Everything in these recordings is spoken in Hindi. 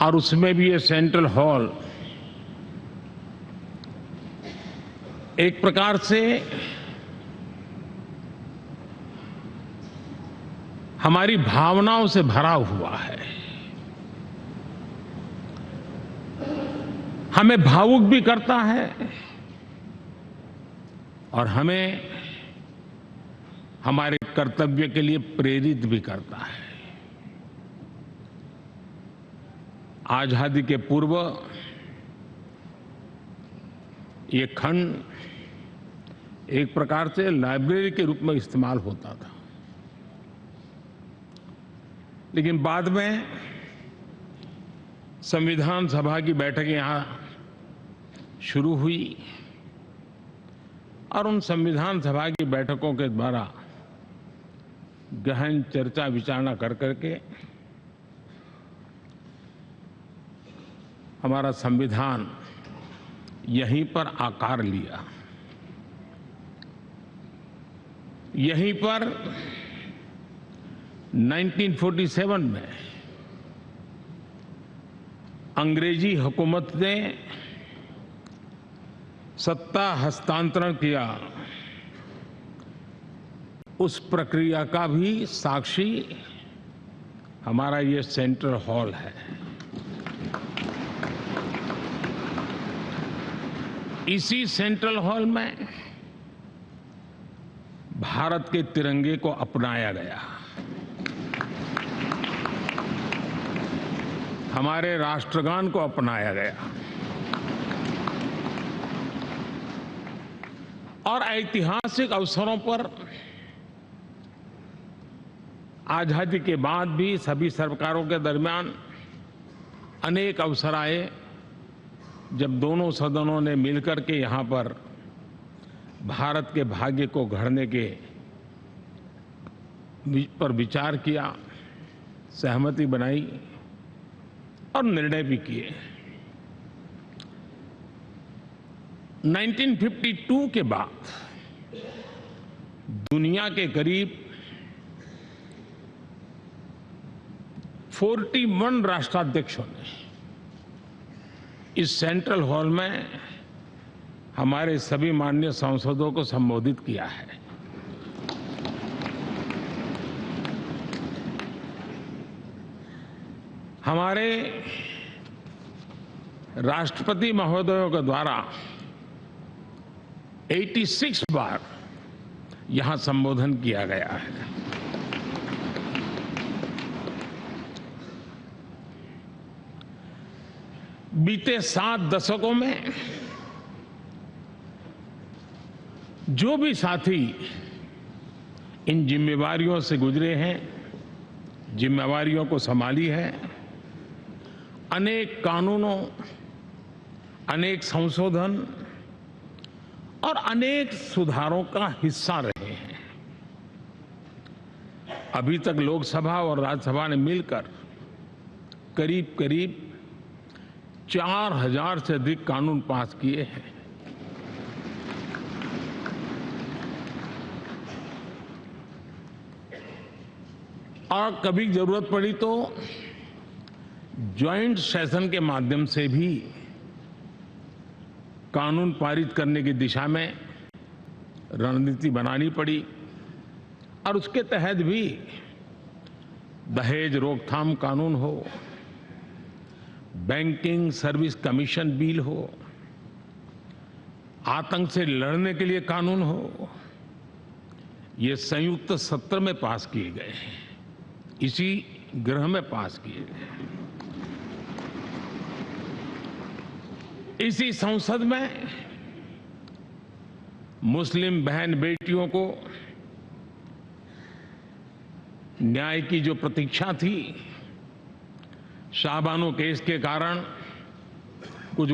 और उसमें भी ये सेंट्रल हॉल एक प्रकार से हमारी भावनाओं से भरा हुआ है। हमें भावुक भी करता है और हमें हमारे कर्तव्य के लिए प्रेरित भी करता है। आजादी के पूर्व ये खंड एक प्रकार से लाइब्रेरी के रूप में इस्तेमाल होता था, लेकिन बाद में संविधान सभा की बैठकें यहाँ शुरू हुई और उन संविधान सभा की बैठकों के द्वारा गहन चर्चा विचारणा कर करके हमारा संविधान यहीं पर आकार लिया। यहीं पर 1947 में अंग्रेजी हुकूमत ने सत्ता हस्तांतरण किया, उस प्रक्रिया का भी साक्षी हमारा ये सेंट्रल हॉल है। इसी सेंट्रल हॉल में भारत के तिरंगे को अपनाया गया, हमारे राष्ट्रगान को अपनाया गया और ऐतिहासिक अवसरों पर आजादी के बाद भी सभी सरकारों के दरमियान अनेक अवसर आए जब दोनों सदनों ने मिलकर के यहाँ पर भारत के भाग्य को गढ़ने के पर विचार किया, सहमति बनाई और निर्णय भी किए। 1952 के बाद दुनिया के करीब 41 राष्ट्राध्यक्षों ने इस सेंट्रल हॉल में हमारे सभी माननीय सांसदों को संबोधित किया है। हमारे राष्ट्रपति महोदयों के द्वारा 86 बार यहां संबोधन किया गया है। बीते 7 दशकों में जो भी साथी इन जिम्मेवारियों से गुजरे हैं, जिम्मेवारियों को संभाली है, अनेक कानूनों, अनेक संशोधन और अनेक सुधारों का हिस्सा रहे हैं। अभी तक लोकसभा और राज्यसभा ने मिलकर करीब करीब 4000 से अधिक कानून पास किए हैं। और कभी जरूरत पड़ी तो ज्वाइंट सेशन के माध्यम से भी कानून पारित करने की दिशा में रणनीति बनानी पड़ी और उसके तहत भी दहेज रोकथाम कानून हो, बैंकिंग सर्विस कमीशन बिल हो, आतंक से लड़ने के लिए कानून हो, ये संयुक्त सत्र में पास किए गए हैं, इसी गृह में पास किए गए। इसी संसद में मुस्लिम बहन बेटियों को न्याय की जो प्रतीक्षा थी, शाहबानो केस के कारण कुछ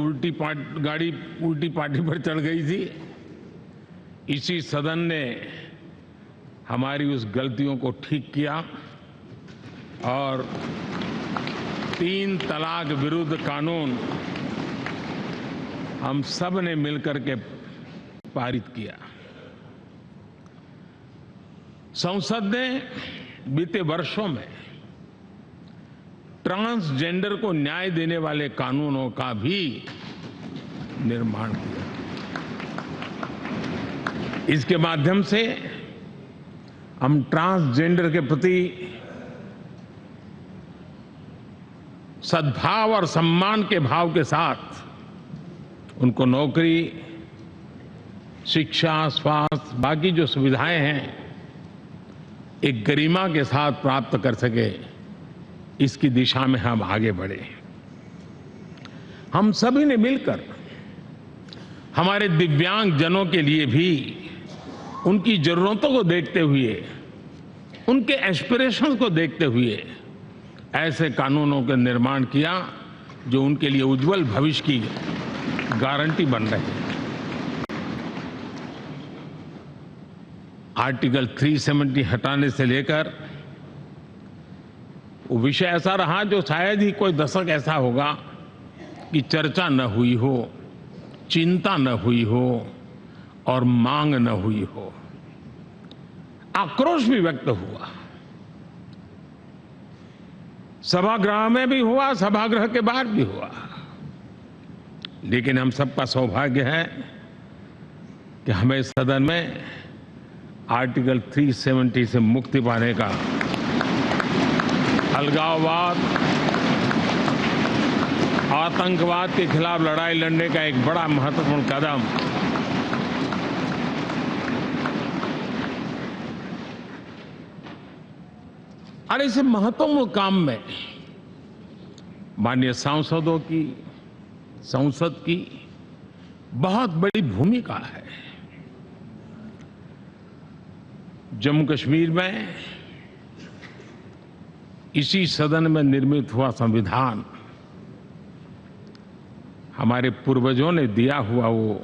गाड़ी उल्टी पार्टी पर चढ़ गई थी। इसी सदन ने हमारी उस गलतियों को ठीक किया और 3 तलाक विरुद्ध कानून हम सब ने मिलकर के पारित किया। संसद ने बीते वर्षों में ट्रांसजेंडर को न्याय देने वाले कानूनों का भी निर्माण किया। इसके माध्यम से हम ट्रांसजेंडर के प्रति सद्भाव और सम्मान के भाव के साथ उनको नौकरी, शिक्षा, स्वास्थ्य, बाकी जो सुविधाएं हैं एक गरिमा के साथ प्राप्त कर सके, इसकी दिशा में हम आगे बढ़े। हम सभी ने मिलकर हमारे दिव्यांग जनों के लिए भी उनकी जरूरतों को देखते हुए, उनके एस्पिरेशंस को देखते हुए ऐसे कानूनों का निर्माण किया जो उनके लिए उज्जवल भविष्य की गारंटी बन रहे हैं। आर्टिकल 370 हटाने से लेकर वो विषय ऐसा रहा जो शायद ही कोई दशक ऐसा होगा कि चर्चा न हुई हो, चिंता न हुई हो और मांग न हुई हो। आक्रोश भी व्यक्त हुआ, सभागृह में भी हुआ, सभागृह के बाहर भी हुआ। लेकिन हम सबका सौभाग्य है कि हमें सदन में आर्टिकल 370 से मुक्ति पाने का, अलगाववाद, आतंकवाद के खिलाफ लड़ाई लड़ने का एक बड़ा महत्वपूर्ण कदम और इस महत्वपूर्ण काम में माननीय सांसदों की, संसद की बहुत बड़ी भूमिका है। जम्मू कश्मीर में इसी सदन में निर्मित हुआ संविधान हमारे पूर्वजों ने दिया हुआ वो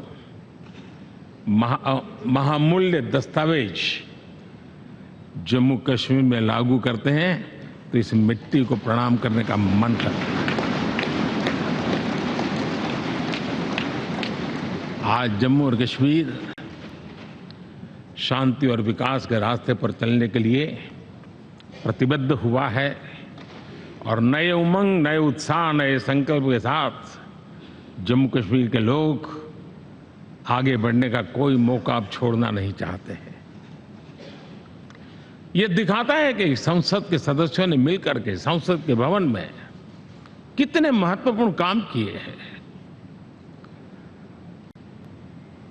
महामूल्य दस्तावेज जम्मू कश्मीर में लागू करते हैं तो इस मिट्टी को प्रणाम करने का मन करता है। आज जम्मू और कश्मीर शांति और विकास के रास्ते पर चलने के लिए प्रतिबद्ध हुआ है और नए उमंग, नए उत्साह, नए संकल्प के साथ जम्मू कश्मीर के लोग आगे बढ़ने का कोई मौका अब छोड़ना नहीं चाहते हैं। ये दिखाता है कि संसद के सदस्यों ने मिलकर के संसद के भवन में कितने महत्वपूर्ण काम किए हैं।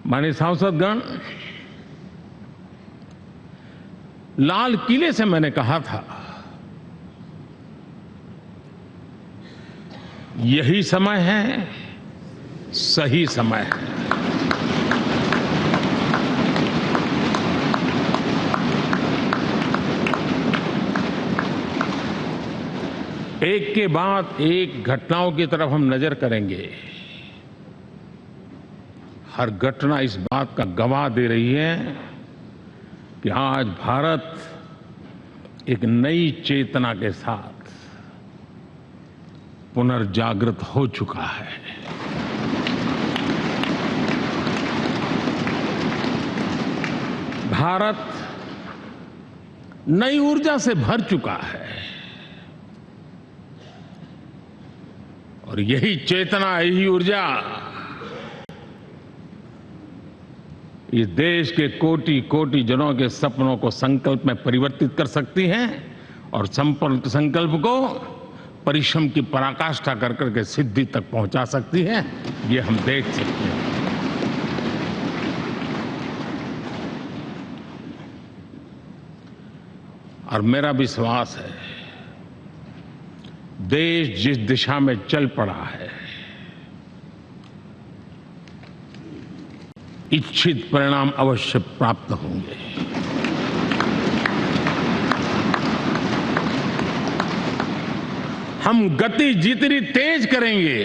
माननीय सांसदगण, लाल किले से मैंने कहा था यही समय है, सही समय है। एक के बाद एक घटनाओं की तरफ हम नजर करेंगे। हर घटना इस बात का गवाह दे रही है कि आज भारत एक नई चेतना के साथ पुनर्जागृत हो चुका है। भारत नई ऊर्जा से भर चुका है और यही चेतना, यही ऊर्जा इस देश के कोटि कोटि जनों के सपनों को संकल्प में परिवर्तित कर सकती है और संकल्प को परिश्रम की पराकाष्ठा कर करके सिद्धि तक पहुंचा सकती है। ये हम देख सकते हैं। और मेरा विश्वास है देश जिस दिशा में चल पड़ा है, इच्छित परिणाम अवश्य प्राप्त होंगे। हम गति जितनी तेज करेंगे,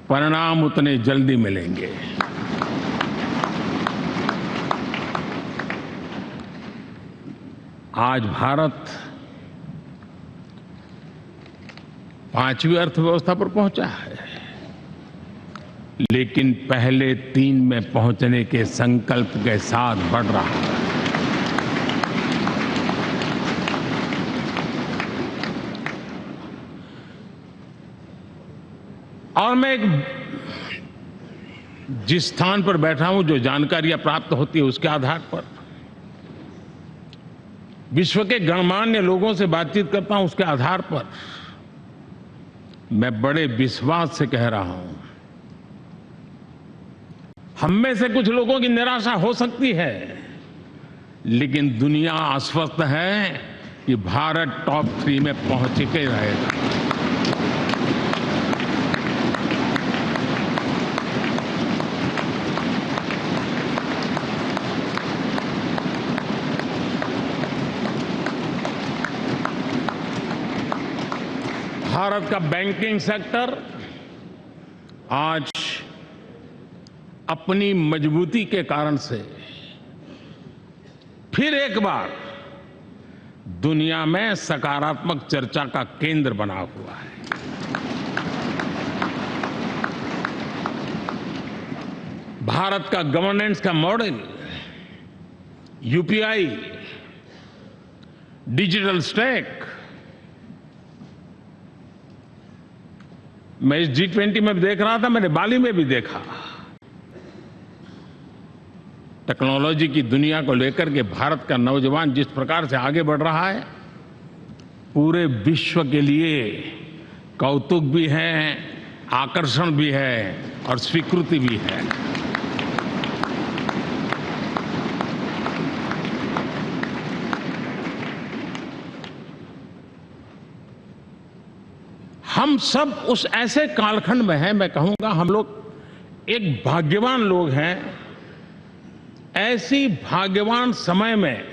परिणाम उतने जल्दी मिलेंगे। आज भारत 5वीं अर्थव्यवस्था पर पहुंचा है, लेकिन पहले 3 में पहुंचने के संकल्प के साथ बढ़ रहा है। और मैं जिस स्थान पर बैठा हूं, जो जानकारियां प्राप्त होती है उसके आधार पर विश्व के गणमान्य लोगों से बातचीत करता हूं, उसके आधार पर मैं बड़े विश्वास से कह रहा हूं, हम में से कुछ लोगों की निराशा हो सकती है, लेकिन दुनिया आश्वस्त है कि भारत टॉप 3 में पहुंच के रहेगा। भारत का बैंकिंग सेक्टर आज अपनी मजबूती के कारण से फिर एक बार दुनिया में सकारात्मक चर्चा का केंद्र बना हुआ है। भारत का गवर्नेंस का मॉडल, यूपीआई, डिजिटल स्टैक, मैं इस G20 में भी देख रहा था, मैंने बाली में भी देखा। टेक्नोलॉजी की दुनिया को लेकर के भारत का नौजवान जिस प्रकार से आगे बढ़ रहा है, पूरे विश्व के लिए कौतुक भी है, आकर्षण भी है और स्वीकृति भी है। हम सब उस ऐसे कालखंड में हैं, मैं कहूंगा हम लोग एक भाग्यवान लोग हैं। ऐसी भाग्यवान समय में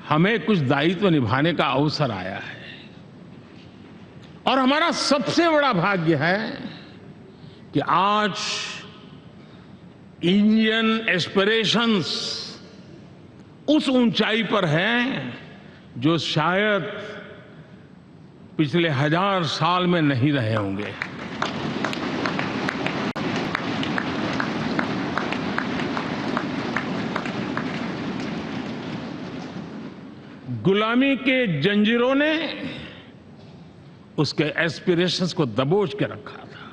हमें कुछ दायित्व निभाने का अवसर आया है और हमारा सबसे बड़ा भाग्य है कि आज इंडियन एस्पिरेशंस उस ऊंचाई पर हैं जो शायद पिछले 1000 साल में नहीं रहे होंगे। गुलामी के जंजीरों ने उसके एस्पिरेशंस को दबोच के रखा था।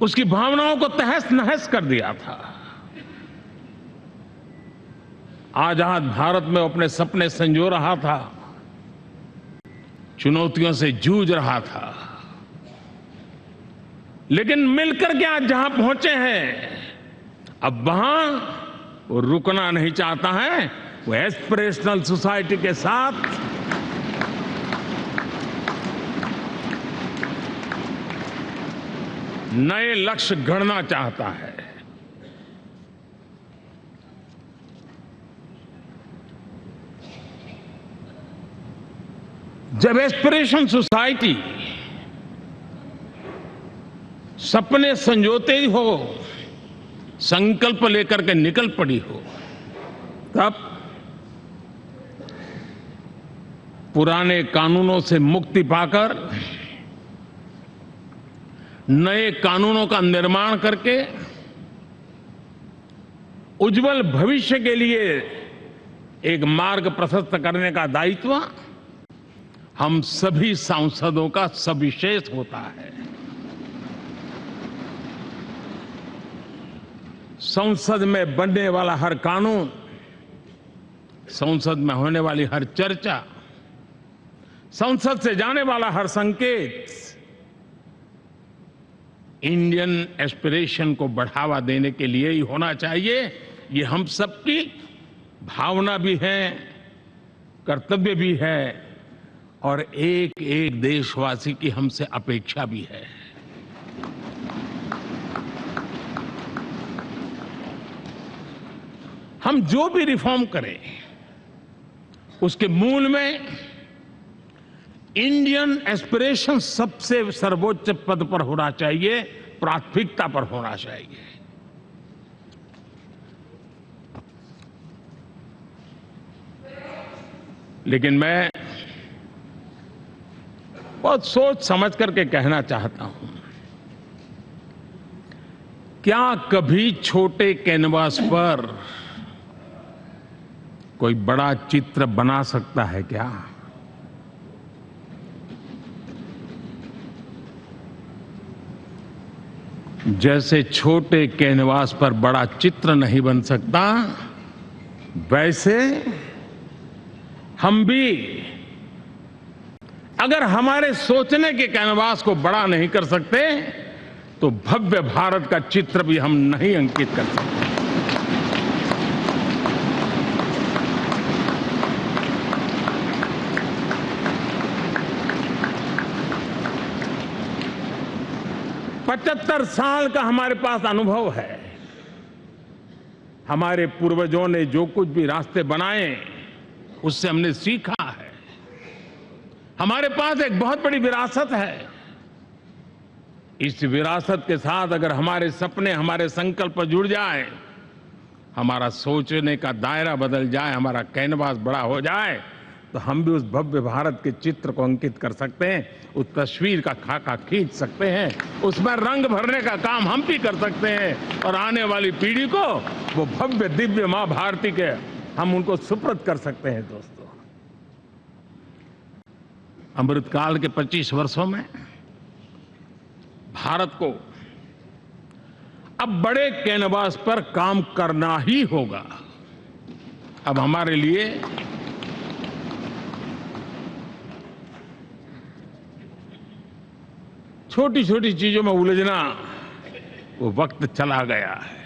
उसकी भावनाओं को तहस नहस कर दिया था। आजाद भारत में अपने सपने संजो रहा था, चुनौतियों से जूझ रहा था, लेकिन मिलकर के आज जहां पहुंचे हैं, अब वहां वो रुकना नहीं चाहता है। वो एस्पिरेशनल सोसाइटी के साथ नए लक्ष्य गढ़ना चाहता है। जब एस्पिरेशन सोसाइटी सपने संजोते ही हो, संकल्प लेकर के निकल पड़ी हो, तब पुराने कानूनों से मुक्ति पाकर नए कानूनों का निर्माण करके उज्जवल भविष्य के लिए एक मार्ग प्रशस्त करने का दायित्व हम सभी सांसदों का सविशेष होता है। संसद में बनने वाला हर कानून, संसद में होने वाली हर चर्चा, संसद से जाने वाला हर संकेत इंडियन एस्पिरेशन को बढ़ावा देने के लिए ही होना चाहिए। ये हम सबकी भावना भी है, कर्तव्य भी है और एक एक देशवासी की हमसे अपेक्षा भी है। हम जो भी रिफॉर्म करें, उसके मूल में इंडियन एस्पिरेशन सबसे सर्वोच्च पद पर होना चाहिए, प्राथमिकता पर होना चाहिए। लेकिन मैं बहुत सोच समझ करके कहना चाहता हूं, क्या कभी छोटे कैनवास पर कोई बड़ा चित्र बना सकता है क्या? जैसे छोटे कैनवास पर बड़ा चित्र नहीं बन सकता, वैसे हम भी अगर हमारे सोचने के कैनवास को बड़ा नहीं कर सकते तो भव्य भारत का चित्र भी हम नहीं अंकित कर सकते। 75 साल का हमारे पास अनुभव है। हमारे पूर्वजों ने जो कुछ भी रास्ते बनाए उससे हमने सीखा है। हमारे पास एक बहुत बड़ी विरासत है। इस विरासत के साथ अगर हमारे सपने, हमारे संकल्प जुड़ जाए, हमारा सोचने का दायरा बदल जाए, हमारा कैनवास बड़ा हो जाए, तो हम भी उस भव्य भारत के चित्र को अंकित कर सकते हैं, उस तस्वीर का खाका खींच सकते हैं, उसमें रंग भरने का काम हम भी कर सकते हैं और आने वाली पीढ़ी को वो भव्य दिव्य मां भारती के हम उनको सुपुर्द कर सकते हैं। दोस्तों, अमृतकाल के 25 वर्षों में भारत को अब बड़े कैनवास पर काम करना ही होगा। अब हमारे लिए छोटी छोटी चीजों में उलझना वो वक्त चला गया है।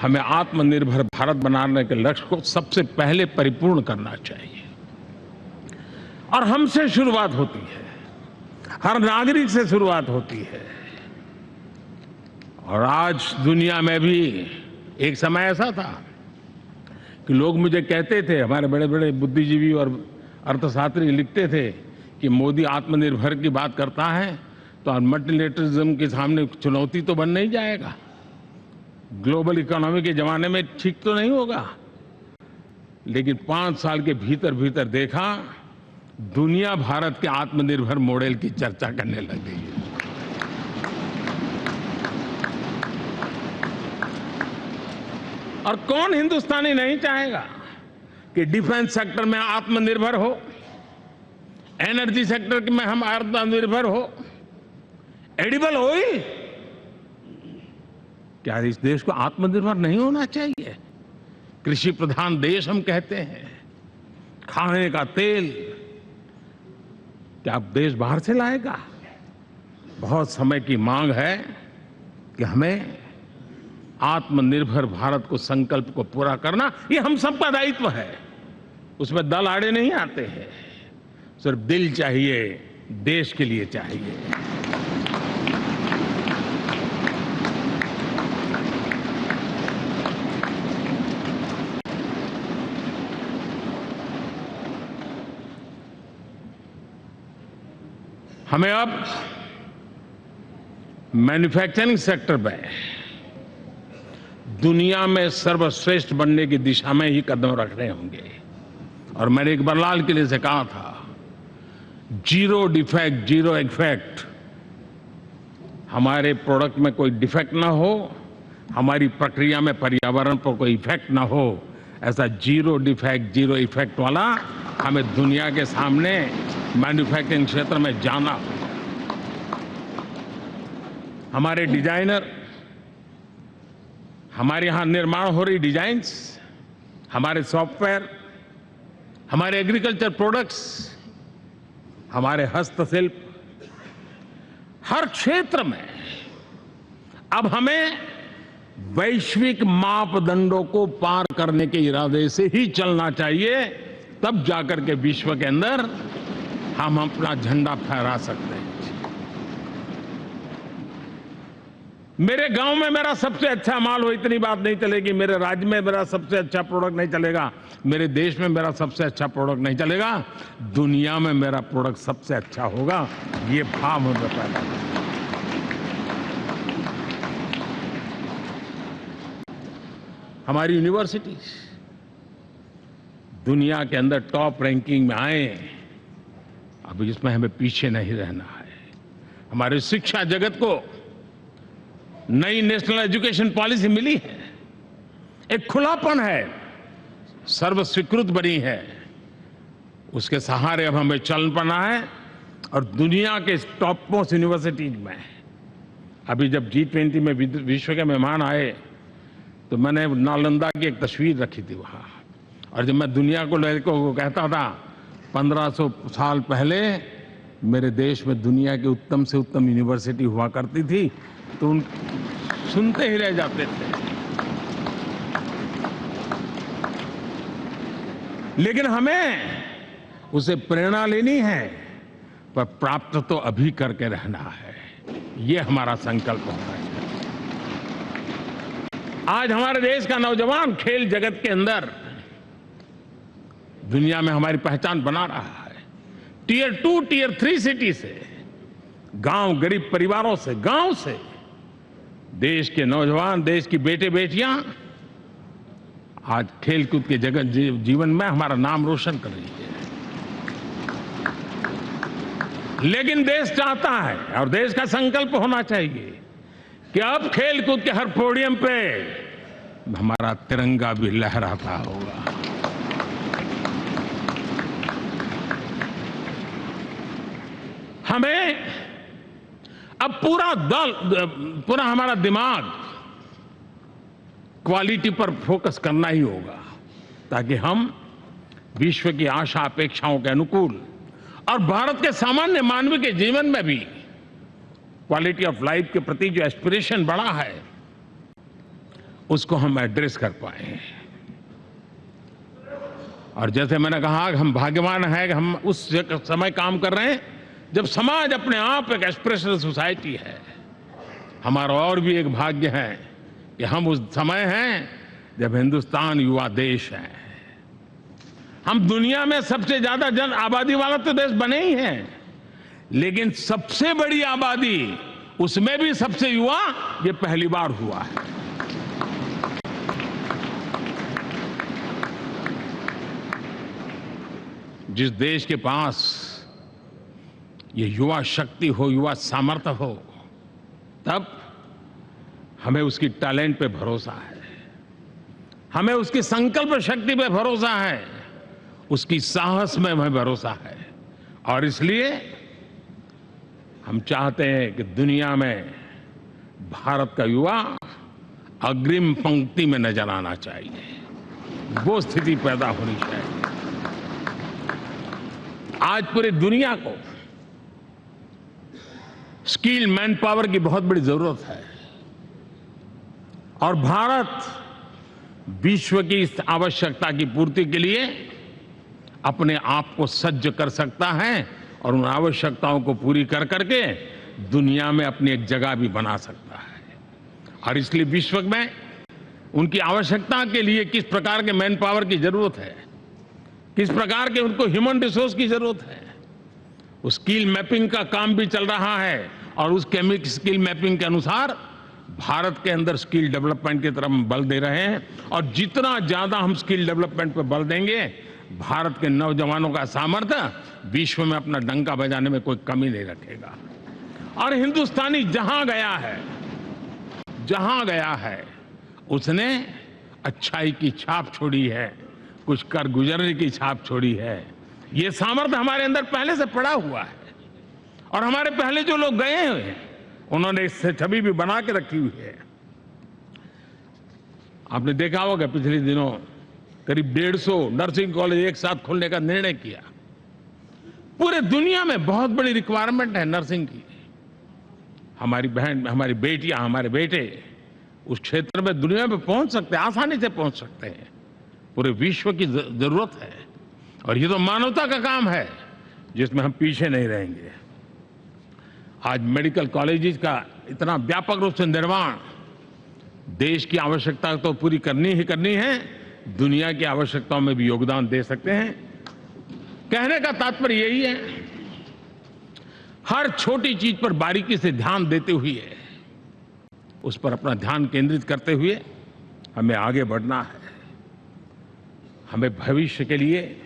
हमें आत्मनिर्भर भारत बनाने के लक्ष्य को सबसे पहले परिपूर्ण करना चाहिए और हमसे शुरुआत होती है, हर नागरिक से शुरुआत होती है। और आज दुनिया में भी एक समय ऐसा था कि लोग मुझे कहते थे, हमारे बड़े बड़े बुद्धिजीवी और अर्थशास्त्री लिखते थे कि मोदी आत्मनिर्भर की बात करता है तो मल्टीलेटरलिज्म के सामने चुनौती तो बन नहीं जाएगा, ग्लोबल इकोनॉमी के जमाने में ठीक तो नहीं होगा। लेकिन 5 साल के भीतर भीतर देखा, दुनिया भारत के आत्मनिर्भर मॉडल की चर्चा करने लग गई है। और कौन हिंदुस्तानी नहीं चाहेगा कि डिफेंस सेक्टर में आत्मनिर्भर हो, एनर्जी सेक्टर में हम आत्मनिर्भर हो, एडिबल ऑयल। क्या इस देश को आत्मनिर्भर नहीं होना चाहिए? कृषि प्रधान देश हम कहते हैं, खाने का तेल क्या देश बाहर से लाएगा? बहुत समय की मांग है कि हमें आत्मनिर्भर भारत को संकल्प को पूरा करना, ये हम सबका दायित्व है। उसमें दल आड़े नहीं आते हैं, सिर्फ दिल चाहिए, देश के लिए चाहिए। हमें अब मैन्युफैक्चरिंग सेक्टर में दुनिया में सर्वश्रेष्ठ बनने की दिशा में ही कदम रखने होंगे। और मैंने एक बार लाल किले से कहा था, जीरो डिफेक्ट जीरो इफेक्ट। हमारे प्रोडक्ट में कोई डिफेक्ट ना हो, हमारी प्रक्रिया में पर्यावरण पर कोई इफेक्ट ना हो, ऐसा जीरो डिफेक्ट जीरो इफेक्ट वाला हमें दुनिया के सामने मैन्युफैक्चरिंग क्षेत्र में जाना हो। हमारे डिजाइनर, हमारे यहां निर्माण हो रही डिजाइन्स, हमारे सॉफ्टवेयर, हमारे एग्रीकल्चर प्रोडक्ट्स, हमारे हस्तशिल्प, हर क्षेत्र में अब हमें वैश्विक मापदंडों को पार करने के इरादे से ही चलना चाहिए, तब जाकर के विश्व के अंदर हम अपना झंडा फहरा सकते हैं। मेरे गांव में मेरा सबसे अच्छा माल हो, इतनी बात नहीं चलेगी। मेरे राज्य में मेरा सबसे अच्छा प्रोडक्ट नहीं चलेगा, मेरे देश में मेरा सबसे अच्छा प्रोडक्ट नहीं चलेगा, दुनिया में मेरा प्रोडक्ट सबसे अच्छा होगा। ये भाव हमें पैदा करना। हमारी यूनिवर्सिटीज दुनिया के अंदर टॉप रैंकिंग में आए, अब इसमें हमें पीछे नहीं रहना है। हमारे शिक्षा जगत को नई नेशनल एजुकेशन पॉलिसी मिली है, एक खुलापन है, सर्व स्वीकृत बनी है। उसके सहारे अब हमें चल पड़ना है और दुनिया के टॉप मोस्ट यूनिवर्सिटीज में। अभी जब G20 में विश्व के मेहमान आए तो मैंने नालंदा की एक तस्वीर रखी थी वहाँ, और जब मैं दुनिया को कहता था 1500 साल पहले मेरे देश में दुनिया की उत्तम से उत्तम यूनिवर्सिटी हुआ करती थी, तो उन सुनते ही रह जाते थे। लेकिन हमें उसे प्रेरणा लेनी है, पर प्राप्त तो अभी करके रहना है। ये हमारा संकल्प होना चाहिए। आज हमारे देश का नौजवान खेल जगत के अंदर दुनिया में हमारी पहचान बना रहा है। टियर 2, टियर 3 सिटी से, गांव, गरीब परिवारों से, गांव से देश के नौजवान, देश की बेटे बेटियां आज खेलकूद के जगत जीवन में हमारा नाम रोशन कर रही है। लेकिन देश चाहता है और देश का संकल्प होना चाहिए कि अब खेलकूद के हर पोडियम पे हमारा तिरंगा भी लहराता होगा। हमें अब पूरा हमारा दिमाग क्वालिटी पर फोकस करना ही होगा, ताकि हम विश्व की आशा अपेक्षाओं के अनुकूल और भारत के सामान्य मानव के जीवन में भी क्वालिटी ऑफ लाइफ के प्रति जो एस्पिरेशन बढ़ा है उसको हम एड्रेस कर पाए। और जैसे मैंने कहा कि हम भाग्यवान हैं कि हम उस समय काम कर रहे हैं जब समाज अपने आप एक एस्पिरेशनल सोसाइटी है। हमारा और भी एक भाग्य है कि हम उस समय हैं जब हिंदुस्तान युवा देश है। हम दुनिया में सबसे ज्यादा जन आबादी वाला तो देश बने ही हैं, लेकिन सबसे बड़ी आबादी, उसमें भी सबसे युवा, ये पहली बार हुआ है। जिस देश के पास ये युवा शक्ति हो, युवा सामर्थ्य हो, तब हमें उसकी टैलेंट पे भरोसा है, हमें उसकी संकल्प शक्ति पे भरोसा है, उसकी साहस में हमें भरोसा है। और इसलिए हम चाहते हैं कि दुनिया में भारत का युवा अग्रिम पंक्ति में नजर आना चाहिए, वो स्थिति पैदा होनी चाहिए। आज पूरी दुनिया को स्किल मैन पावर की बहुत बड़ी जरूरत है, और भारत विश्व की इस आवश्यकता की पूर्ति के लिए अपने आप को सज्ज कर सकता है और उन आवश्यकताओं को पूरी कर करके दुनिया में अपनी एक जगह भी बना सकता है। और इसलिए विश्व में उनकी आवश्यकता के लिए किस प्रकार के मैन पावर की जरूरत है, किस प्रकार के उनको ह्यूमन रिसोर्स की जरूरत है, उस स्किल मैपिंग का काम भी चल रहा है। और उस स्किल मैपिंग के अनुसार भारत के अंदर स्किल डेवलपमेंट की तरफ हम बल दे रहे हैं। और जितना ज्यादा हम स्किल डेवलपमेंट पर बल देंगे, भारत के नौजवानों का सामर्थ्य विश्व में अपना डंका बजाने में कोई कमी नहीं रखेगा। और हिंदुस्तानी जहां गया है उसने अच्छाई की छाप छोड़ी है, कुछ कर गुजरने की छाप छोड़ी है। ये सामर्थ्य हमारे अंदर पहले से पड़ा हुआ है, और हमारे पहले जो लोग गए हुए हैं उन्होंने इससे छवि भी बना के रखी हुई है। आपने देखा होगा पिछले दिनों करीब 150 नर्सिंग कॉलेज एक साथ खोलने का निर्णय किया। पूरे दुनिया में बहुत बड़ी रिक्वायरमेंट है नर्सिंग की। हमारी बहन, हमारी बेटियां, हमारे बेटे उस क्षेत्र में दुनिया में पहुंच सकते हैं, आसानी से पहुंच सकते हैं। पूरे विश्व की जरूरत है, और ये तो मानवता का काम है जिसमें हम पीछे नहीं रहेंगे। आज मेडिकल कॉलेजेस का इतना व्यापक रूप से निर्माण, देश की आवश्यकता तो पूरी करनी ही करनी है, दुनिया की आवश्यकताओं में भी योगदान दे सकते हैं। कहने का तात्पर्य यही है, हर छोटी चीज पर बारीकी से ध्यान देते हुए, उस पर अपना ध्यान केंद्रित करते हुए हमें आगे बढ़ना है। हमें भविष्य के लिए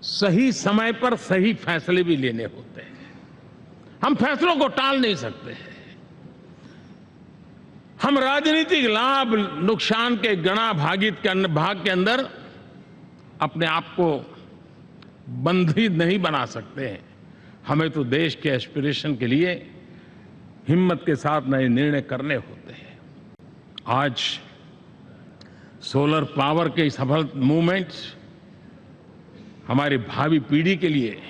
सही समय पर सही फैसले भी लेने होते हैं। हम फैसलों को टाल नहीं सकते हैं। हम राजनीतिक लाभ नुकसान के गणा भाग के अंदर अपने आप को बंधी नहीं बना सकते हैं। हमें तो देश के एस्पिरेशन के लिए हिम्मत के साथ नए निर्णय करने होते हैं। आज सोलर पावर के सफल मूवमेंट्स हमारी भावी पीढ़ी के लिए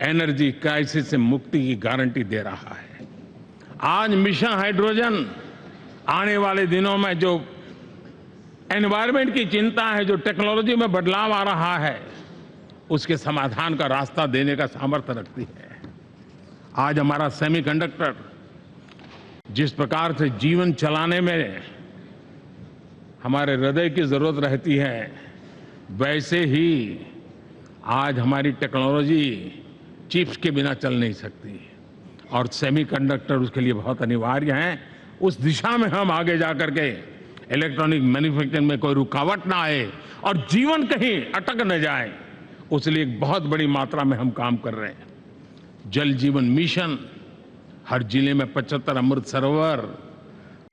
एनर्जी क्राइसिस से मुक्ति की गारंटी दे रहा है। आज मिशन हाइड्रोजन आने वाले दिनों में जो एनवायरनमेंट की चिंता है, जो टेक्नोलॉजी में बदलाव आ रहा है, उसके समाधान का रास्ता देने का सामर्थ्य रखती है। आज हमारा सेमीकंडक्टर जिस प्रकार से जीवन चलाने में हमारे हृदय की जरूरत रहती है, वैसे ही आज हमारी टेक्नोलॉजी चिप्स के बिना चल नहीं सकती और सेमीकंडक्टर उसके लिए बहुत अनिवार्य हैं। उस दिशा में हम आगे जाकर के इलेक्ट्रॉनिक मैन्युफैक्चरिंग में कोई रुकावट ना आए और जीवन कहीं अटक न जाए, उसलिए एक बहुत बड़ी मात्रा में हम काम कर रहे हैं। जल जीवन मिशन, हर जिले में 75 अमृत सरोवर,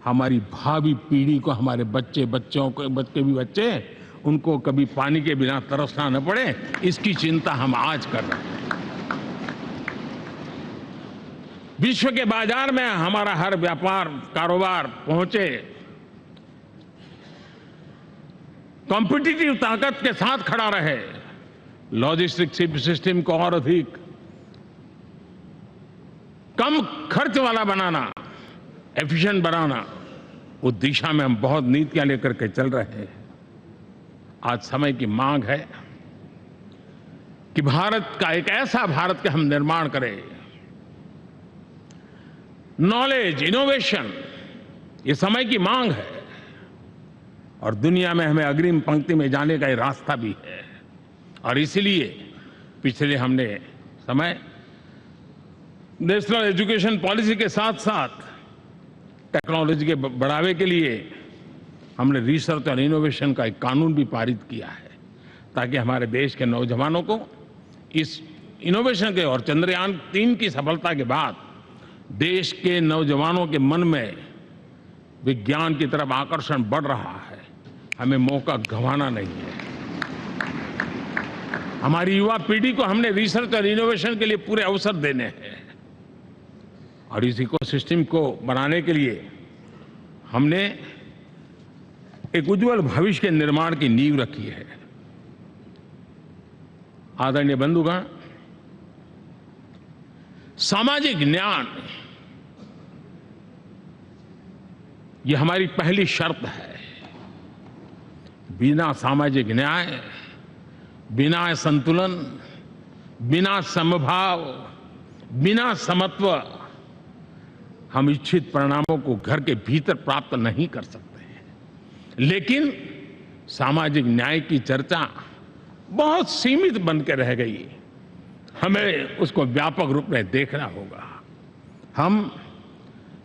हमारी भावी पीढ़ी को, हमारे बच्चों को, बच्चे उनको कभी पानी के बिना तरसना न पड़े, इसकी चिंता हम आज कर रहे हैं। विश्व के बाजार में हमारा हर व्यापार कारोबार पहुंचे, कॉम्पिटिटिव ताकत के साथ खड़ा रहे, लॉजिस्टिक सिस्टम को और अधिक कम खर्च वाला बनाना, एफिशिएंट बनाना, उस दिशा में हम बहुत नीतियां लेकर के चल रहे हैं। आज समय की मांग है कि भारत का एक ऐसा भारत का हम निर्माण करें। नॉलेज, इनोवेशन, ये समय की मांग है और दुनिया में हमें अग्रिम पंक्ति में जाने का ये रास्ता भी है। और इसलिए पिछले हमने समय नेशनल एजुकेशन पॉलिसी के साथ साथ टेक्नोलॉजी के बढ़ावे के लिए हमने रिसर्च और इनोवेशन का एक कानून भी पारित किया है, ताकि हमारे देश के नौजवानों को इस इनोवेशन के और चंद्रयान 3 की सफलता के बाद देश के नौजवानों के मन में विज्ञान की तरफ आकर्षण बढ़ रहा है। हमें मौका गंवाना नहीं है। हमारी युवा पीढ़ी को हमने रिसर्च और इनोवेशन के लिए पूरे अवसर देने हैं और इस इकोसिस्टम को बनाने के लिए हमने एक उज्जवल भविष्य के निर्माण की नींव रखी है। आदरणीय बंधुगण, सामाजिक न्याय ये हमारी पहली शर्त है। बिना सामाजिक न्याय, बिना संतुलन, बिना समभाव, बिना समत्व हम इच्छित परिणामों को घर के भीतर प्राप्त नहीं कर सकते हैं। लेकिन सामाजिक न्याय की चर्चा बहुत सीमित बन के रह गई। हमें उसको व्यापक रूप में देखना होगा। हम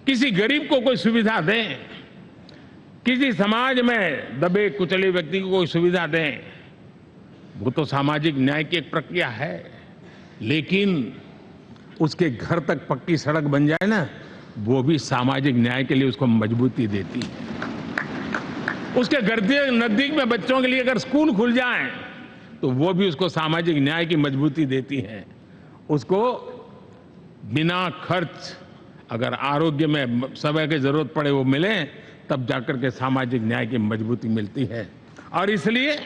किसी गरीब को कोई सुविधा दें, किसी समाज में दबे कुचले व्यक्ति को कोई सुविधा दें, वो तो सामाजिक न्याय की एक प्रक्रिया है। लेकिन उसके घर तक पक्की सड़क बन जाए ना, वो भी सामाजिक न्याय के लिए उसको मजबूती देती है। उसके घर के नजदीक में बच्चों के लिए अगर स्कूल खुल जाए तो वो भी उसको सामाजिक न्याय की मजबूती देती है। उसको बिना खर्च अगर आरोग्य में समय की जरूरत पड़े वो मिले, तब जाकर के सामाजिक न्याय की मजबूती मिलती है। और इसलिए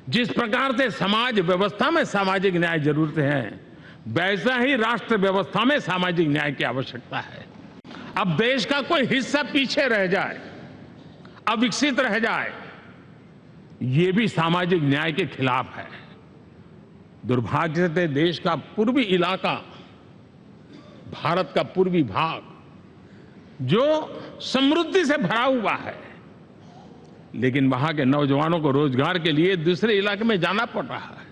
जिस प्रकार से समाज व्यवस्था में सामाजिक न्याय जरूरत है, वैसा ही राष्ट्र व्यवस्था में सामाजिक न्याय की आवश्यकता है। अब देश का कोई हिस्सा पीछे रह जाए, अविकसित रह जाए, ये भी सामाजिक न्याय के खिलाफ है। दुर्भाग्य से देश का पूर्वी इलाका, भारत का पूर्वी भाग जो समृद्धि से भरा हुआ है, लेकिन वहां के नौजवानों को रोजगार के लिए दूसरे इलाके में जाना पड़ रहा है।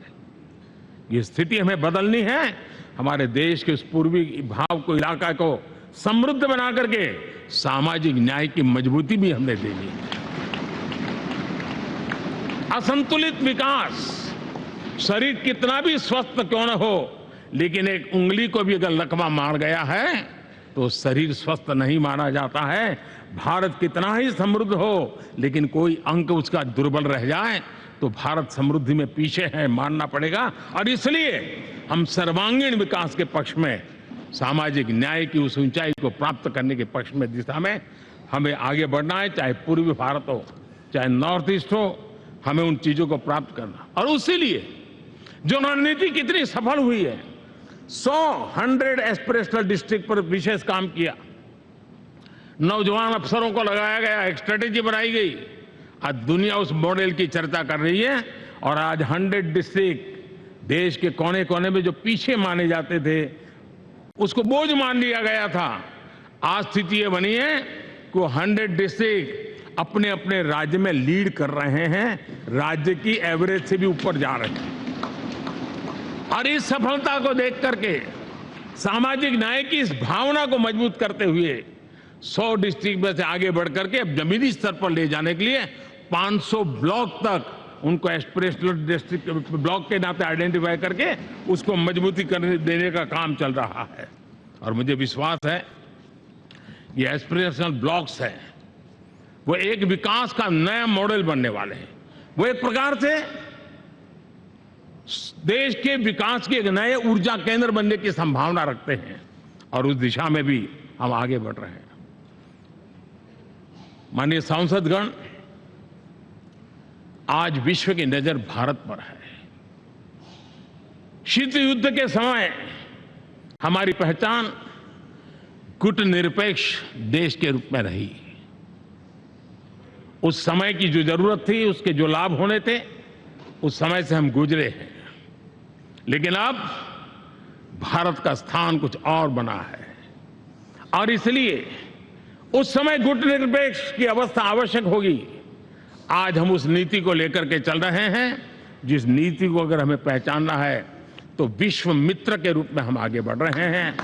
ये स्थिति हमें बदलनी है। हमारे देश के उस पूर्वी भाग को, इलाका को समृद्ध बना करके सामाजिक न्याय की मजबूती भी हमने देनी है। असंतुलित विकास, शरीर कितना भी स्वस्थ क्यों न हो, लेकिन एक उंगली को भी अगर लकवा मार गया है तो शरीर स्वस्थ नहीं माना जाता है। भारत कितना ही समृद्ध हो, लेकिन कोई अंग उसका दुर्बल रह जाए तो भारत समृद्धि में पीछे है, मानना पड़ेगा। और इसलिए हम सर्वांगीण विकास के पक्ष में, सामाजिक न्याय की उस ऊंचाई को प्राप्त करने के पक्ष में, दिशा में हमें आगे बढ़ना है। चाहे पूर्वी भारत हो, चाहे नॉर्थ ईस्ट हो, हमें उन चीजों को प्राप्त करना। और उसी लिए जो रणनीति कितनी सफल हुई है, 100 एस्पिरेशनल डिस्ट्रिक्ट पर विशेष काम किया, नौजवान अफसरों को लगाया गया, एक स्ट्रेटेजी बनाई गई। आज दुनिया उस मॉडल की चर्चा कर रही है। और आज 100 डिस्ट्रिक्ट देश के कोने कोने में जो पीछे माने जाते थे, उसको बोझ मान लिया गया था। आज स्थिति ये बनी है कि 100 डिस्ट्रिक्ट अपने अपने राज्य में लीड कर रहे हैं, राज्य की एवरेज से भी ऊपर जा रहे हैं। और इस सफलता को देख करके, सामाजिक न्याय की इस भावना को मजबूत करते हुए 100 डिस्ट्रिक्ट में से आगे बढ़ करके अब जमीनी स्तर पर ले जाने के लिए 500 ब्लॉक तक उनको एस्पिरेशनल डिस्ट्रिक्ट ब्लॉक के नाते आइडेंटिफाई करके उसको मजबूती करने देने का काम चल रहा है। और मुझे विश्वास है ये एस्पिरेशनल ब्लॉक्स हैं, वो एक विकास का नया मॉडल बनने वाले हैं। वो एक प्रकार से देश के विकास के एक नए ऊर्जा केंद्र बनने की संभावना रखते हैं। और उस दिशा में भी हम आगे बढ़ रहे हैं। माननीय सांसदगण, आज विश्व की नजर भारत पर है। शीत युद्ध के समय हमारी पहचान कूटनिरपेक्ष देश के रूप में रही। उस समय की जो जरूरत थी, उसके जो लाभ होने थे, उस समय से हम गुजरे हैं। लेकिन अब भारत का स्थान कुछ और बना है। और इसलिए उस समय कूटनिरपेक्ष की अवस्था आवश्यक होगी। आज हम उस नीति को लेकर के चल रहे हैं, जिस नीति को अगर हमें पहचानना है तो विश्व मित्र के रूप में हम आगे बढ़ रहे हैं।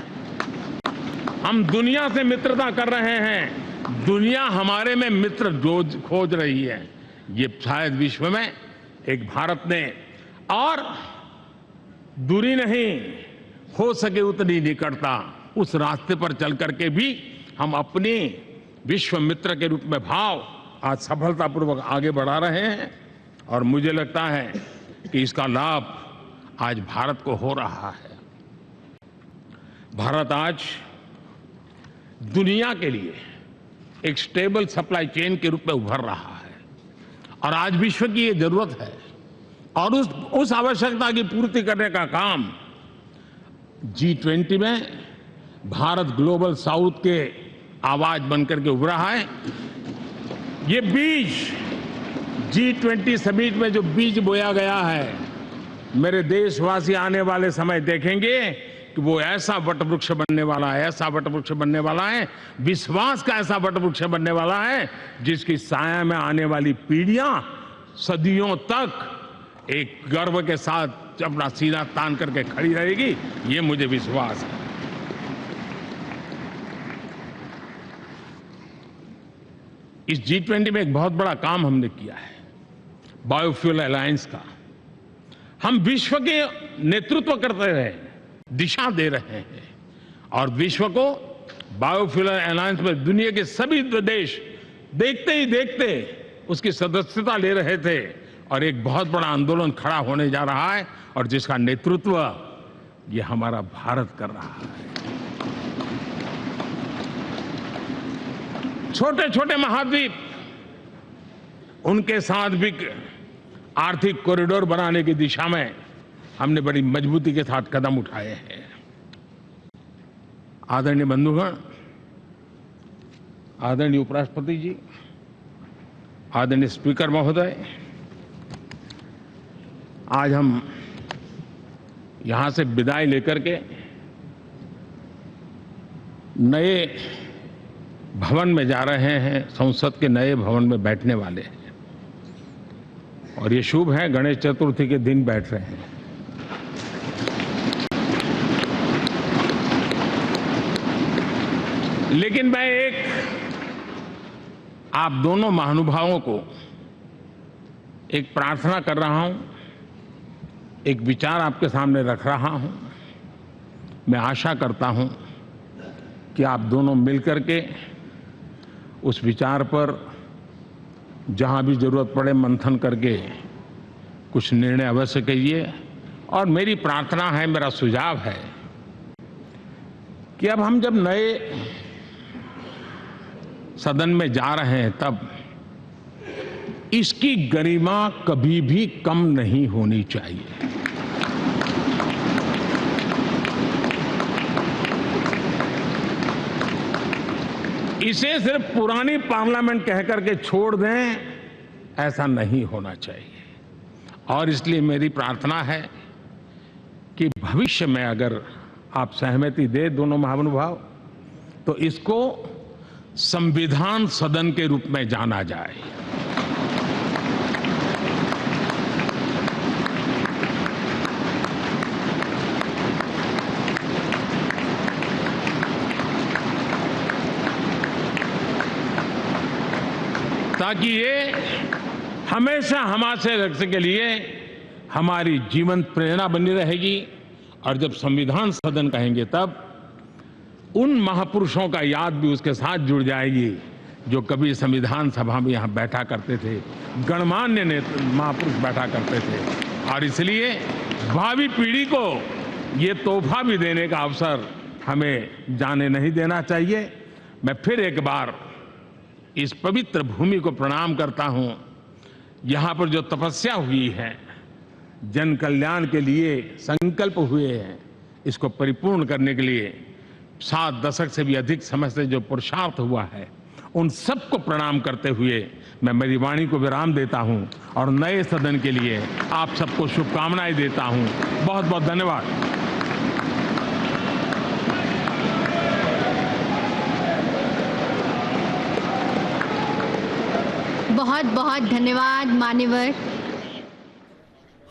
हम दुनिया से मित्रता कर रहे हैं, दुनिया हमारे में मित्र खोज रही है। ये शायद विश्व में एक भारत ने, और दूरी नहीं, हो सके उतनी निकटता, उस रास्ते पर चल करके भी हम अपने विश्व मित्र के रूप में भाव आज सफलतापूर्वक आगे बढ़ा रहे हैं। और मुझे लगता है कि इसका लाभ आज भारत को हो रहा है। भारत आज दुनिया के लिए एक स्टेबल सप्लाई चेन के रूप में उभर रहा है। और आज विश्व की ये जरूरत है। और उस आवश्यकता की पूर्ति करने का काम G20 में भारत ग्लोबल साउथ के आवाज बनकर के उभरा है। ये बीज G20 समिट में जो बीज बोया गया है, मेरे देशवासी आने वाले समय देखेंगे कि वो ऐसा वटवृक्ष बनने वाला है, ऐसा वटवृक्ष बनने वाला है, विश्वास का ऐसा वटवृक्ष बनने वाला है, जिसकी साया में आने वाली पीढ़ियां सदियों तक एक गर्व के साथ अपना सीना तान करके खड़ी रहेगी। ये मुझे विश्वास है। इस G20 में एक बहुत बड़ा काम हमने किया है, बायोफ्यूल अलायंस का। हम विश्व के नेतृत्व करते रहे, दिशा दे रहे हैं। और विश्व को बायोफ्यूल अलायंस में दुनिया के सभी देश देखते ही देखते उसकी सदस्यता ले रहे थे। और एक बहुत बड़ा आंदोलन खड़ा होने जा रहा है, और जिसका नेतृत्व ये हमारा भारत कर रहा है। छोटे छोटे महाद्वीप, उनके साथ भी आर्थिक कॉरिडोर बनाने की दिशा में हमने बड़ी मजबूती के साथ कदम उठाए हैं। आदरणीय बंधुगण, आदरणीय उपराष्ट्रपति जी, आदरणीय स्पीकर महोदय, आज हम यहां से विदाई लेकर के नए भवन में जा रहे हैं, संसद के नए भवन में बैठने वाले हैं। और ये शुभ है, गणेश चतुर्थी के दिन बैठ रहे हैं। लेकिन मैं आप दोनों महानुभावों को एक प्रार्थना कर रहा हूं, एक विचार आपके सामने रख रहा हूं। मैं आशा करता हूं कि आप दोनों मिलकर के उस विचार पर जहां भी जरूरत पड़े मंथन करके कुछ निर्णय अवश्य कीजिए। और मेरी प्रार्थना है, मेरा सुझाव है कि अब हम जब नए सदन में जा रहे हैं तब इसकी गरिमा कभी भी कम नहीं होनी चाहिए। इसे सिर्फ पुरानी पार्लियामेंट कहकर के छोड़ दें, ऐसा नहीं होना चाहिए। और इसलिए मेरी प्रार्थना है कि भविष्य में अगर आप सहमति दे दोनों महानुभाव, तो इसको संविधान सदन के रूप में जाना जाए। ताकि ये हमेशा हमारे लक्ष्य के लिए हमारी जीवन प्रेरणा बनी रहेगी। और जब संविधान सदन कहेंगे तब उन महापुरुषों का याद भी उसके साथ जुड़ जाएगी जो कभी संविधान सभा में यहाँ बैठा करते थे, गणमान्य महापुरुष बैठा करते थे। और इसलिए भावी पीढ़ी को ये तोहफा भी देने का अवसर हमें जाने नहीं देना चाहिए। मैं फिर एक बार इस पवित्र भूमि को प्रणाम करता हूं। यहां पर जो तपस्या हुई है, जन कल्याण के लिए संकल्प हुए हैं, इसको परिपूर्ण करने के लिए 7 दशक से भी अधिक समय से जो पुरुषार्थ हुआ है, उन सबको प्रणाम करते हुए मैं मेरी वाणी को विराम देता हूं और नए सदन के लिए आप सबको शुभकामनाएं देता हूं। बहुत बहुत धन्यवाद। बहुत बहुत धन्यवाद मान्यवर।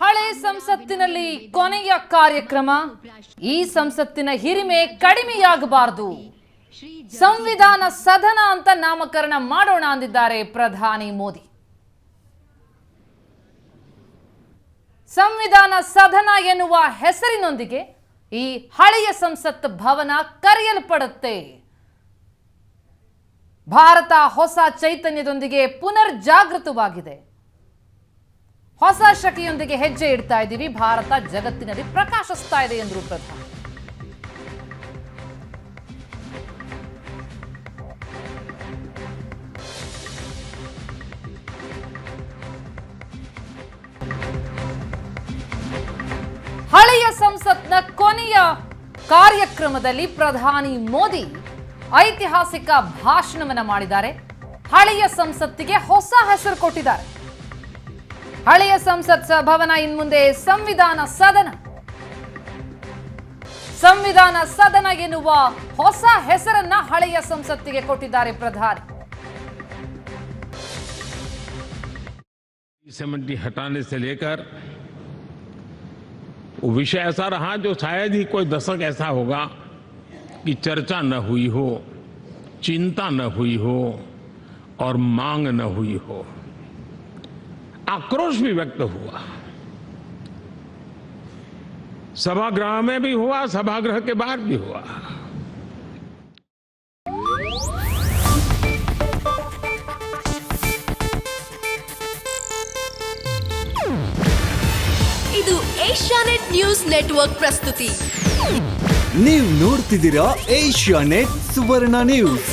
ಹಳೆ ಸಂಸತ್ತಿನಲ್ಲಿ ಕೊನೆಯ ಕಾರ್ಯಕ್ರಮ. ಈ ಸಂಸತ್ತಿನ ಹಿರಿಮೆ ಕಡಿಮೆಯಾಗಬಾರದು, ಸಂವಿಧಾನ ಸದನ ಅಂತ ನಾಮಕರಣ ಮಾಡೋಣ ಅಂದಿದ್ದಾರೆ ಪ್ರಧಾನಿ ಮೋದಿ. ಸಂವಿಧಾನ ಸದನ ಎನ್ನುವ ಹೆಸರಿನೊಂದಿಗೆ ಈ ಹಳೆಯ ಸಂಸತ್ ಭವನ ಕರೆಯಲ್ಪಡುತ್ತೆ. ಭಾರತ ಹೊಸ ಚೈತನ್ಯದೊಂದಿಗೆ ಪುನರ್ಜಾಗೃತವಾಗಿದೆ. ಹೊಸ ಶಕ್ತಿಯೊಂದಿಗೆ ಹೆಜ್ಜೆ ಇಡ್ತಾ ಇದ್ದೀವಿ. ಭಾರತ ಜಗತ್ತಿನಲ್ಲಿ ಪ್ರಕಾಶಿಸ್ತಾ ಇದೆ ಎಂದರು ಪ್ರಧಾನಿ. ಹಳೆಯ ಸಂಸತ್ನ ಕೊನೆಯ ಕಾರ್ಯಕ್ರಮದಲ್ಲಿ ಪ್ರಧಾನಿ ಮೋದಿ ಐತಿಹಾಸಿಕ ಭಾಷಣವನ್ನ ಮಾಡಿದ್ದಾರೆ. ಹಳೆಯ ಸಂಸತ್ತಿಗೆ ಹೊಸ ಹೆಸರು ಕೊಟ್ಟಿದ್ದಾರೆ. ಹಳೆಯ ಸಂಸತ್ ಭವನ ಇನ್ಮುಂದೆ ಸಂವಿಧಾನ ಸದನ. ಸಂವಿಧಾನ ಸದನ ಎನ್ನುವ ಹೊಸ ಹೆಸರನ್ನ ಹಳೆಯ ಸಂಸತ್ತಿಗೆ ಕೊಟ್ಟಿದ್ದಾರೆ ಪ್ರಧಾನಿ. 70 हटाने से लेकर वो विषय ऐसा रहा जो शायद ही कोई दशक ऐसा होगा कि चर्चा न हुई हो, चिंता न हुई हो और मांग न हुई हो। आक्रोश भी व्यक्त हुआ, सभागृह में भी हुआ, सभागृह के बाहर भी हुआ। ಇದು ಏಷ್ಯಾನೆಟ್ ನ್ಯೂಸ್ ನೆಟ್ವರ್ಕ್ ಪ್ರಸ್ತುತಿ. ನೀವು ನೋಡ್ತಿದ್ದೀರಾ ಏಷ್ಯಾನೆಟ್ ಸುವರ್ಣ ನ್ಯೂಸ್.